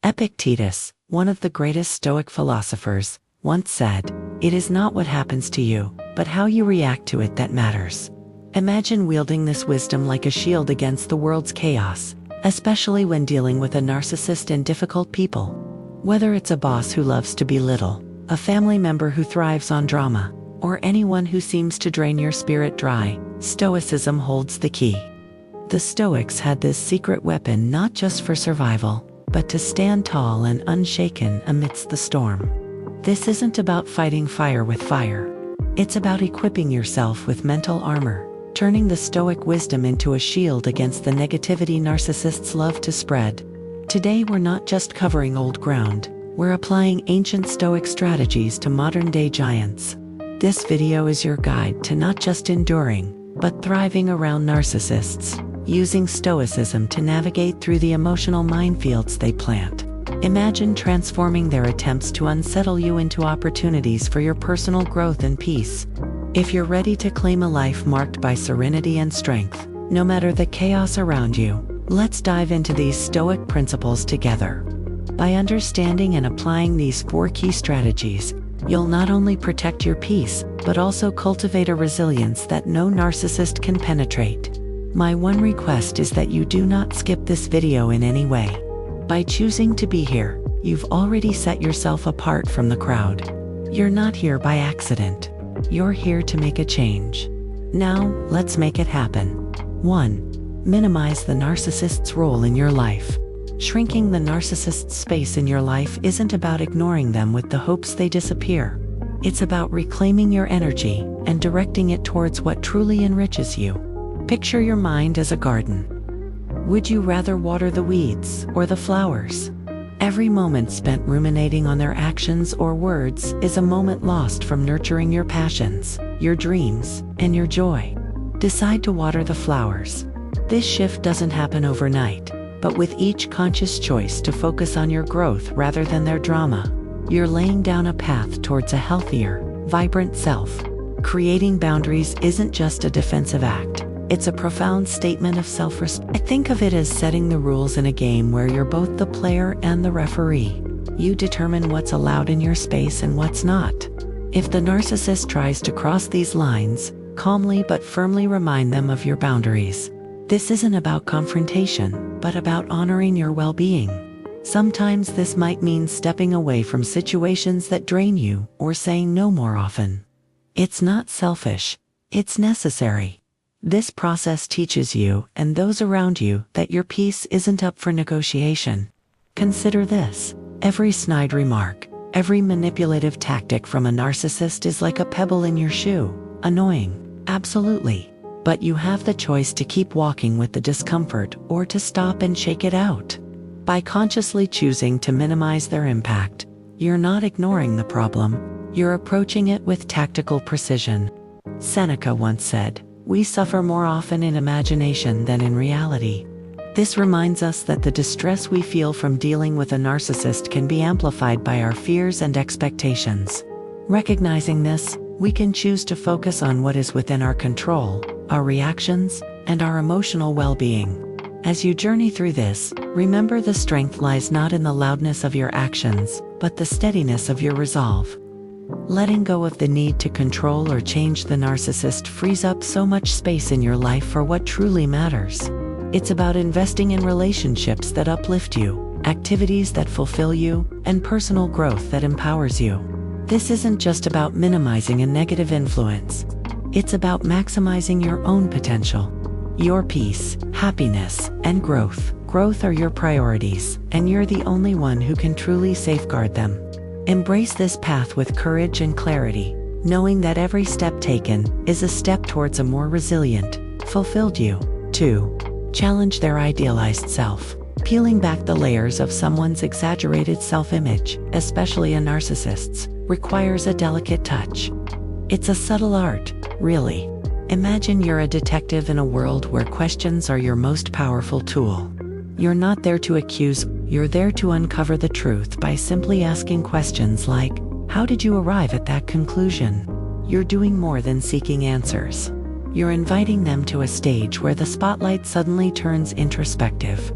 Epictetus, one of the greatest Stoic philosophers, once said, "It is not what happens to you, but how you react to it that matters." Imagine wielding this wisdom like a shield against the world's chaos, especially when dealing with a narcissist and difficult people. Whether it's a boss who loves to belittle, a family member who thrives on drama, or anyone who seems to drain your spirit dry, Stoicism holds the key. The Stoics had this secret weapon not just for survival, but to stand tall and unshaken amidst the storm. This isn't about fighting fire with fire. It's about equipping yourself with mental armor, turning the Stoic wisdom into a shield against the negativity narcissists love to spread. Today we're not just covering old ground, we're applying ancient Stoic strategies to modern-day giants. This video is your guide to not just enduring, but thriving around narcissists, using Stoicism to navigate through the emotional minefields they plant. Imagine transforming their attempts to unsettle you into opportunities for your personal growth and peace. If you're ready to claim a life marked by serenity and strength, no matter the chaos around you, let's dive into these Stoic principles together. By understanding and applying these 4 key strategies, you'll not only protect your peace, but also cultivate a resilience that no narcissist can penetrate. My one request is that you do not skip this video in any way. By choosing to be here, you've already set yourself apart from the crowd. You're not here by accident. You're here to make a change. Now, let's make it happen. 1. Minimize the narcissist's role in your life. Shrinking the narcissist's space in your life isn't about ignoring them with the hopes they disappear. It's about reclaiming your energy and directing it towards what truly enriches you. Picture your mind as a garden. Would you rather water the weeds or the flowers? Every moment spent ruminating on their actions or words is a moment lost from nurturing your passions, your dreams, and your joy. Decide to water the flowers. This shift doesn't happen overnight, but with each conscious choice to focus on your growth rather than their drama, you're laying down a path towards a healthier, vibrant self. Creating boundaries isn't just a defensive act. It's a profound statement of self-respect. I think of it as setting the rules in a game where you're both the player and the referee. You determine what's allowed in your space and what's not. If the narcissist tries to cross these lines, calmly but firmly remind them of your boundaries. This isn't about confrontation, but about honoring your well-being. Sometimes this might mean stepping away from situations that drain you or saying no more often. It's not selfish, it's necessary. This process teaches you and those around you that your peace isn't up for negotiation. Consider this: every snide remark, every manipulative tactic from a narcissist is like a pebble in your shoe. Annoying, absolutely. But you have the choice to keep walking with the discomfort or to stop and shake it out. By consciously choosing to minimize their impact, you're not ignoring the problem, you're approaching it with tactical precision. Seneca once said, "We suffer more often in imagination than in reality." This reminds us that the distress we feel from dealing with a narcissist can be amplified by our fears and expectations. Recognizing this, we can choose to focus on what is within our control, our reactions, and our emotional well-being. As you journey through this, remember the strength lies not in the loudness of your actions, but the steadiness of your resolve. Letting go of the need to control or change the narcissist frees up so much space in your life for what truly matters. It's about investing in relationships that uplift you, activities that fulfill you, and personal growth that empowers you. This isn't just about minimizing a negative influence. It's about maximizing your own potential. Your peace, happiness, and growth. Growth are your priorities, and you're the only one who can truly safeguard them. Embrace this path with courage and clarity, knowing that every step taken is a step towards a more resilient, fulfilled you. 2. Challenge their idealized self. Peeling back the layers of someone's exaggerated self-image, especially a narcissist's, requires a delicate touch. It's a subtle art, really. Imagine you're a detective in a world where questions are your most powerful tool. You're not there to accuse, you're there to uncover the truth by simply asking questions like, "How did you arrive at that conclusion?" You're doing more than seeking answers. You're inviting them to a stage where the spotlight suddenly turns introspective.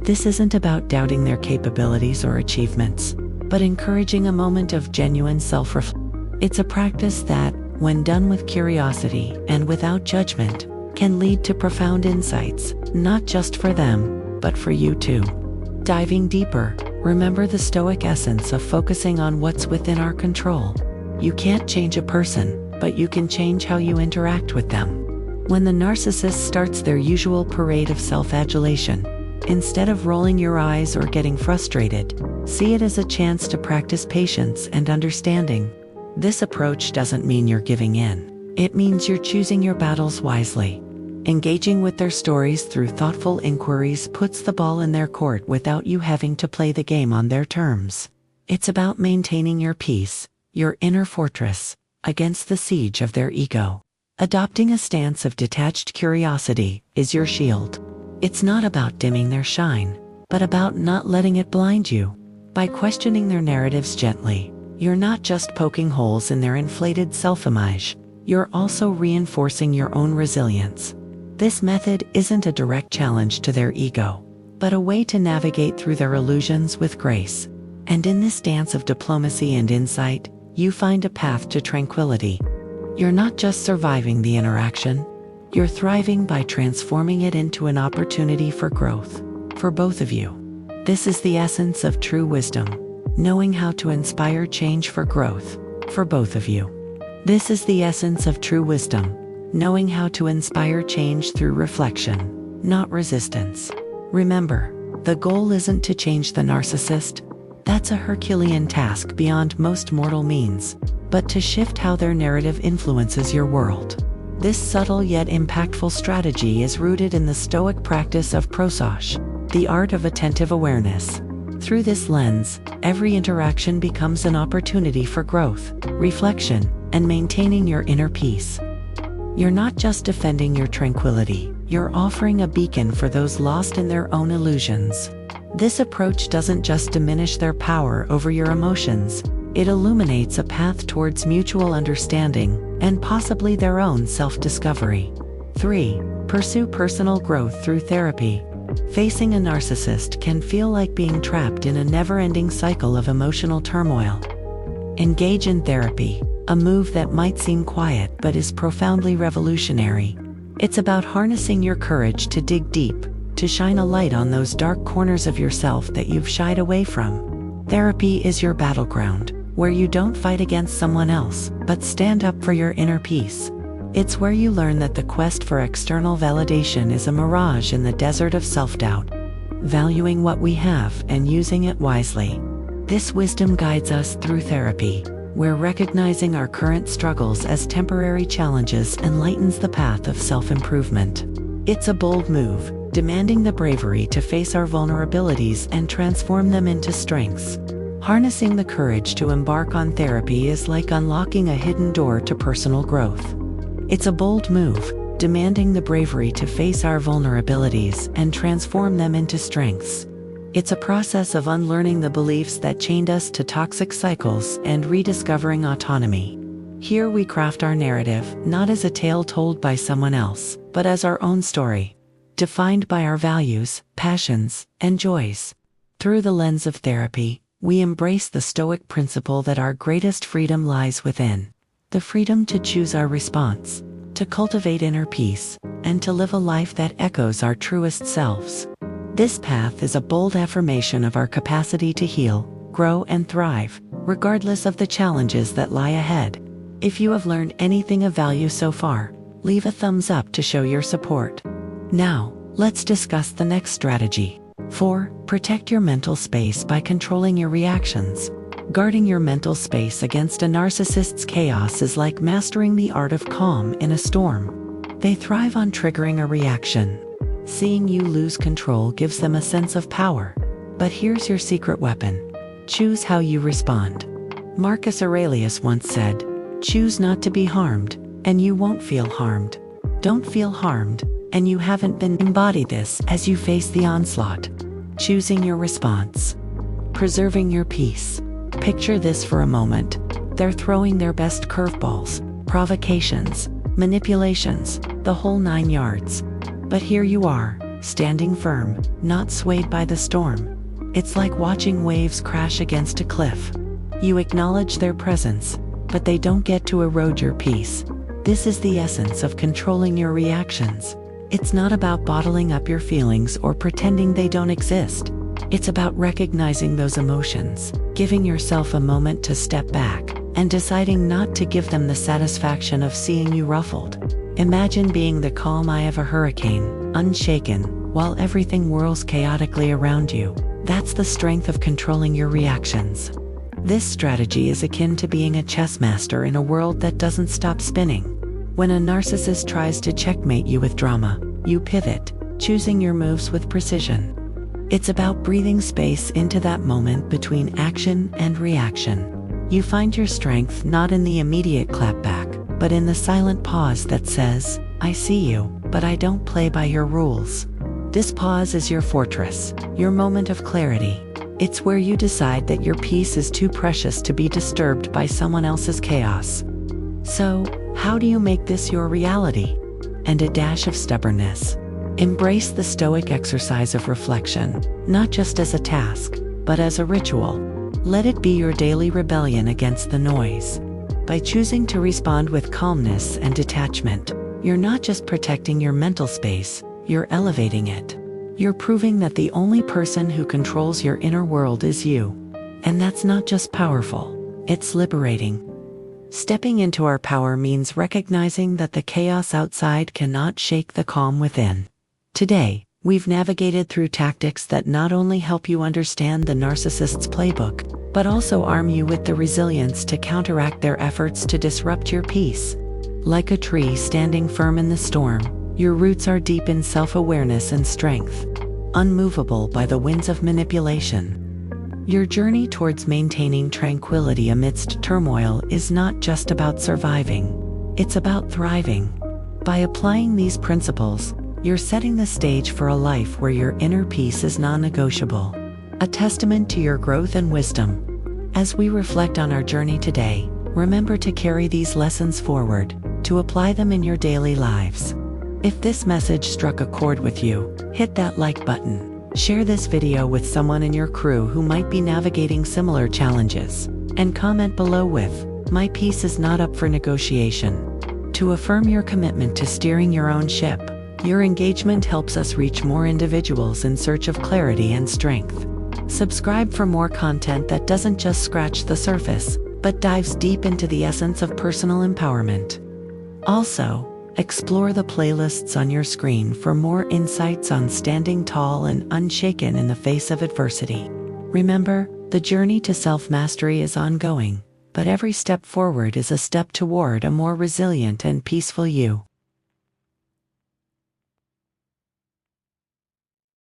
This isn't about doubting their capabilities or achievements, but encouraging a moment of genuine self-reflection. It's a practice that, when done with curiosity and without judgment, can lead to profound insights, not just for them, but for you too. Diving deeper, remember the Stoic essence of focusing on what's within our control. You can't change a person, but you can change how you interact with them. When the narcissist starts their usual parade of self-adulation, instead of rolling your eyes or getting frustrated, see it as a chance to practice patience and understanding. This approach doesn't mean you're giving in. It means you're choosing your battles wisely. Engaging with their stories through thoughtful inquiries puts the ball in their court without you having to play the game on their terms. It's about maintaining your peace, your inner fortress, against the siege of their ego. Adopting a stance of detached curiosity is your shield. It's not about dimming their shine, but about not letting it blind you. By questioning their narratives gently, you're not just poking holes in their inflated self-image, you're also reinforcing your own resilience. This method isn't a direct challenge to their ego, but a way to navigate through their illusions with grace. And in this dance of diplomacy and insight, you find a path to tranquility. You're not just surviving the interaction, you're thriving by transforming it into an opportunity for growth, for both of you. This is the essence of true wisdom, knowing how to inspire change for growth, for both of you. This is the essence of true wisdom, knowing how to inspire change through reflection, not resistance. Remember, the goal isn't to change the narcissist. That's a Herculean task beyond most mortal means, but to shift how their narrative influences your world. This subtle yet impactful strategy is rooted in the Stoic practice of prosauche, the art of attentive awareness. Through this lens, every interaction becomes an opportunity for growth, reflection, and maintaining your inner peace. You're not just defending your tranquility, you're offering a beacon for those lost in their own illusions. This approach doesn't just diminish their power over your emotions, it illuminates a path towards mutual understanding and possibly their own self-discovery. 3. Pursue personal growth through therapy. Facing a narcissist can feel like being trapped in a never-ending cycle of emotional turmoil. Engage in therapy, a move that might seem quiet but is profoundly revolutionary. It's about harnessing your courage to dig deep, to shine a light on those dark corners of yourself that you've shied away from. Therapy is your battleground, where you don't fight against someone else, but stand up for your inner peace. It's where you learn that the quest for external validation is a mirage in the desert of self-doubt. Valuing what we have and using it wisely. This wisdom guides us through therapy, where recognizing our current struggles as temporary challenges enlightens the path of self-improvement. It's a bold move, demanding the bravery to face our vulnerabilities and transform them into strengths. Harnessing the courage to embark on therapy is like unlocking a hidden door to personal growth. It's a bold move, demanding the bravery to face our vulnerabilities and transform them into strengths. It's a process of unlearning the beliefs that chained us to toxic cycles and rediscovering autonomy. Here we craft our narrative, not as a tale told by someone else, but as our own story, defined by our values, passions, and joys. Through the lens of therapy, we embrace the Stoic principle that our greatest freedom lies within. The freedom to choose our response, to cultivate inner peace, and to live a life that echoes our truest selves. This path is a bold affirmation of our capacity to heal, grow, and thrive, regardless of the challenges that lie ahead. If you have learned anything of value so far, leave a thumbs up to show your support. Now, let's discuss the next strategy. 4. Protect your mental space by controlling your reactions. Guarding your mental space against a narcissist's chaos is like mastering the art of calm in a storm. They thrive on triggering a reaction. Seeing you lose control gives them a sense of power. But here's your secret weapon. Choose how you respond. Marcus Aurelius once said, "Choose not to be harmed, and you won't feel harmed. Don't feel harmed, and you haven't been." Embody this as you face the onslaught. Choosing your response. Preserving your peace. Picture this for a moment. They're throwing their best curveballs, provocations, manipulations, the whole 9 yards. But here you are, standing firm, not swayed by the storm. It's like watching waves crash against a cliff. You acknowledge their presence, but they don't get to erode your peace. This is the essence of controlling your reactions. It's not about bottling up your feelings or pretending they don't exist. It's about recognizing those emotions, giving yourself a moment to step back, and deciding not to give them the satisfaction of seeing you ruffled. Imagine being the calm eye of a hurricane, unshaken, while everything whirls chaotically around you. That's the strength of controlling your reactions. This strategy is akin to being a chess master in a world that doesn't stop spinning. When a narcissist tries to checkmate you with drama, you pivot, choosing your moves with precision. It's about breathing space into that moment between action and reaction. You find your strength not in the immediate clapback, but in the silent pause that says, "I see you, but I don't play by your rules." This pause is your fortress, your moment of clarity. It's where you decide that your peace is too precious to be disturbed by someone else's chaos. So, how do you make this your reality? And a dash of stubbornness. Embrace the Stoic exercise of reflection, not just as a task, but as a ritual. Let it be your daily rebellion against the noise. By choosing to respond with calmness and detachment, you're not just protecting your mental space, you're elevating it. You're proving that the only person who controls your inner world is you. And that's not just powerful, it's liberating. Stepping into our power means recognizing that the chaos outside cannot shake the calm within. Today, we've navigated through tactics that not only help you understand the narcissist's playbook, but also arm you with the resilience to counteract their efforts to disrupt your peace. Like a tree standing firm in the storm, your roots are deep in self-awareness and strength, unmovable by the winds of manipulation. Your journey towards maintaining tranquility amidst turmoil is not just about surviving, it's about thriving. By applying these principles, you're setting the stage for a life where your inner peace is non-negotiable, a testament to your growth and wisdom. As we reflect on our journey today, remember to carry these lessons forward, to apply them in your daily lives. If this message struck a chord with you, hit that like button. Share this video with someone in your crew who might be navigating similar challenges. And comment below with, "My peace is not up for negotiation." To affirm your commitment to steering your own ship. Your engagement helps us reach more individuals in search of clarity and strength. Subscribe for more content that doesn't just scratch the surface, but dives deep into the essence of personal empowerment. Also, explore the playlists on your screen for more insights on standing tall and unshaken in the face of adversity. Remember, the journey to self-mastery is ongoing, but every step forward is a step toward a more resilient and peaceful you.